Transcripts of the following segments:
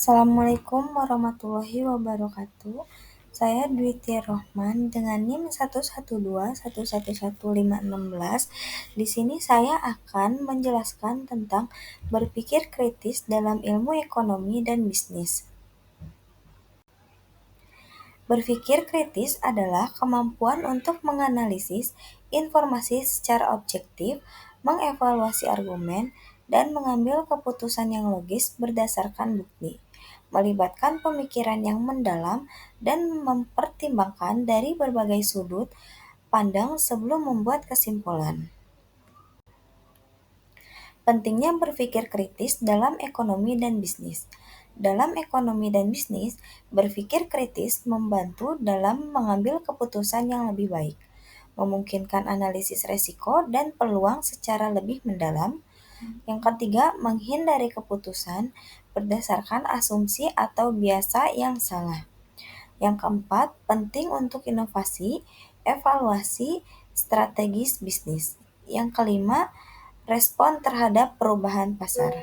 Assalamualaikum warahmatullahi wabarakatuh. Saya Dwi Rohman dengan NIM 112111516. Di sini saya akan menjelaskan tentang berpikir kritis dalam ilmu ekonomi dan bisnis. Berpikir kritis adalah kemampuan untuk menganalisis informasi secara objektif, mengevaluasi argumen, dan mengambil keputusan yang logis berdasarkan bukti, melibatkan pemikiran yang mendalam dan mempertimbangkan dari berbagai sudut pandang sebelum membuat kesimpulan. Pentingnya berpikir kritis dalam ekonomi dan bisnis. Dalam ekonomi dan bisnis, berpikir kritis membantu dalam mengambil keputusan yang lebih baik, memungkinkan analisis resiko dan peluang secara lebih mendalam. Yang ketiga, menghindari keputusan berdasarkan asumsi atau biasa yang salah. Yang keempat, penting untuk inovasi, evaluasi strategis bisnis. Yang kelima, respon terhadap perubahan pasar.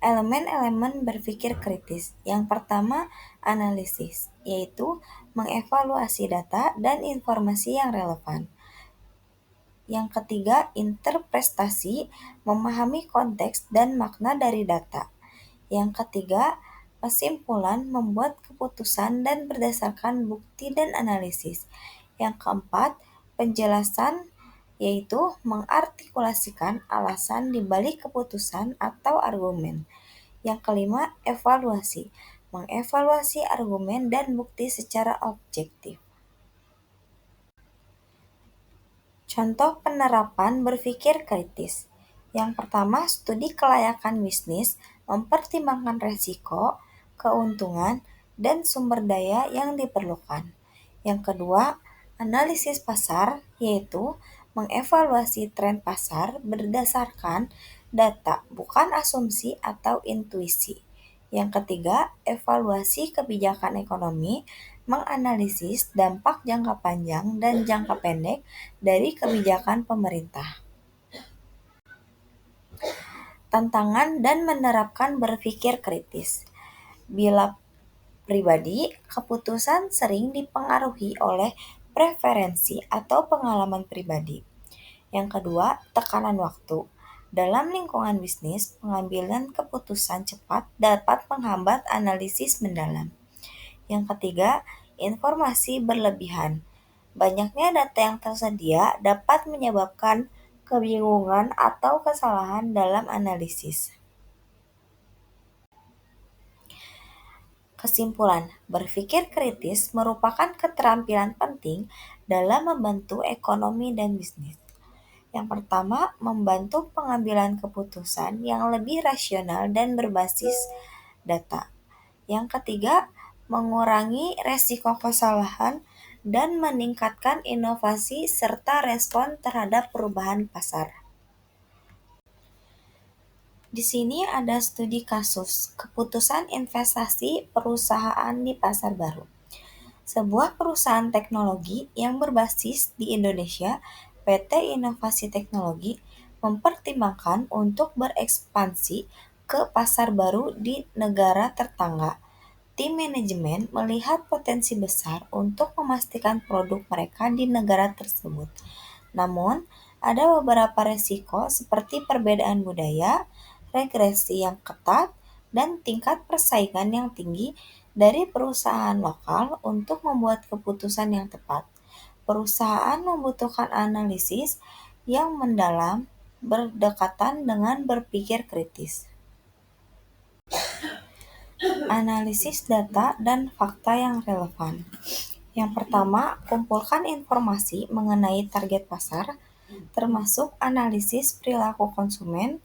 Elemen-elemen berpikir kritis. Yang pertama, analisis, yaitu mengevaluasi data dan informasi yang relevan. Yang ketiga, interpretasi, memahami konteks dan makna dari data. Yang ketiga, kesimpulan, membuat keputusan dan berdasarkan bukti dan analisis. Yang keempat, penjelasan, yaitu mengartikulasikan alasan di balik keputusan atau argumen. Yang kelima, evaluasi, mengevaluasi argumen dan bukti secara objektif. Contoh penerapan berpikir kritis. Yang pertama, studi kelayakan bisnis mempertimbangkan risiko, keuntungan, dan sumber daya yang diperlukan. Yang kedua, analisis pasar, yaitu mengevaluasi tren pasar berdasarkan data, bukan asumsi atau intuisi. Yang ketiga, evaluasi kebijakan ekonomi, menganalisis dampak jangka panjang dan jangka pendek dari kebijakan pemerintah. Tantangan dan menerapkan berpikir kritis. Bila pribadi, keputusan sering dipengaruhi oleh preferensi atau pengalaman pribadi. Yang kedua, tekanan waktu. Dalam lingkungan bisnis, pengambilan keputusan cepat dapat menghambat analisis mendalam. Yang ketiga, informasi berlebihan. Banyaknya data yang tersedia dapat menyebabkan kebingungan atau kesalahan dalam analisis. Kesimpulan, berpikir kritis merupakan keterampilan penting dalam membantu ekonomi dan bisnis. Yang pertama, membantu pengambilan keputusan yang lebih rasional dan berbasis data. Yang ketiga, mengurangi resiko kesalahan dan meningkatkan inovasi serta respon terhadap perubahan pasar. Di sini ada studi kasus keputusan investasi perusahaan di pasar baru. Sebuah perusahaan teknologi yang berbasis di Indonesia, PT Inovasi Teknologi, mempertimbangkan untuk berekspansi ke pasar baru di negara tetangga. Tim manajemen melihat potensi besar untuk memastikan produk mereka di negara tersebut. Namun, ada beberapa resiko seperti perbedaan budaya, regulasi yang ketat, dan tingkat persaingan yang tinggi dari perusahaan lokal untuk membuat keputusan yang tepat. Perusahaan membutuhkan analisis yang mendalam berdekatan dengan berpikir kritis. Analisis data dan fakta yang relevan. Yang pertama, kumpulkan informasi mengenai target pasar, termasuk analisis perilaku konsumen,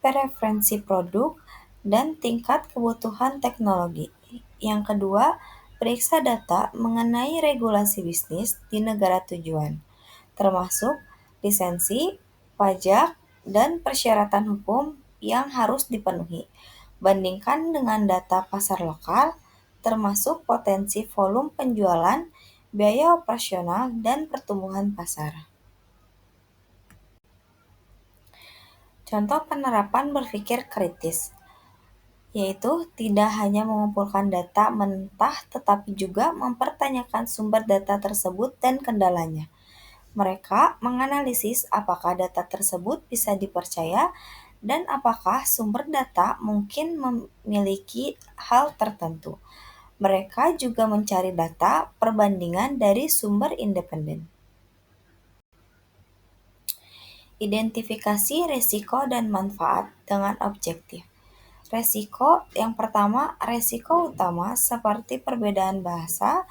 preferensi produk, dan tingkat kebutuhan teknologi. Yang kedua, periksa data mengenai regulasi bisnis di negara tujuan, termasuk lisensi, pajak, dan persyaratan hukum yang harus dipenuhi. Bandingkan dengan data pasar lokal, termasuk potensi volume penjualan, biaya operasional, dan pertumbuhan pasar. Contoh penerapan berpikir kritis, yaitu tidak hanya mengumpulkan data mentah tetapi juga mempertanyakan sumber data tersebut dan kendalanya. Mereka menganalisis apakah data tersebut bisa dipercaya dan apakah sumber data mungkin memiliki hal tertentu. Mereka juga mencari data perbandingan dari sumber independen. Identifikasi risiko dan manfaat dengan objektif. Resiko yang pertama, resiko utama seperti perbedaan bahasa,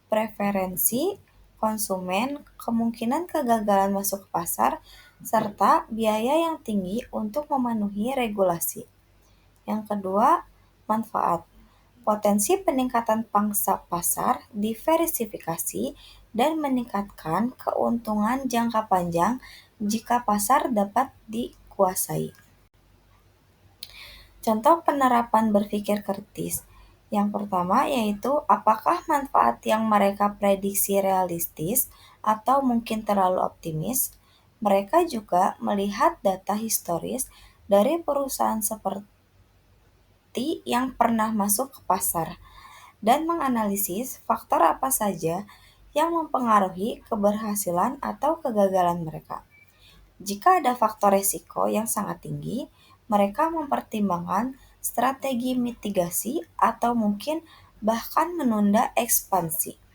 preferensi konsumen, kemungkinan kegagalan masuk ke pasar, serta biaya yang tinggi untuk memenuhi regulasi. Yang kedua, manfaat. Potensi peningkatan pangsa pasar, diversifikasi, dan meningkatkan keuntungan jangka panjang jika pasar dapat dikuasai. Contoh penerapan berpikir kritis. Yang pertama yaitu apakah manfaat yang mereka prediksi realistis atau mungkin terlalu optimis. Mereka juga melihat data historis dari perusahaan seperti yang pernah masuk ke pasar dan menganalisis faktor apa saja yang mempengaruhi keberhasilan atau kegagalan mereka. Jika ada faktor risiko yang sangat tinggi, mereka mempertimbangkan strategi mitigasi atau mungkin bahkan menunda ekspansi.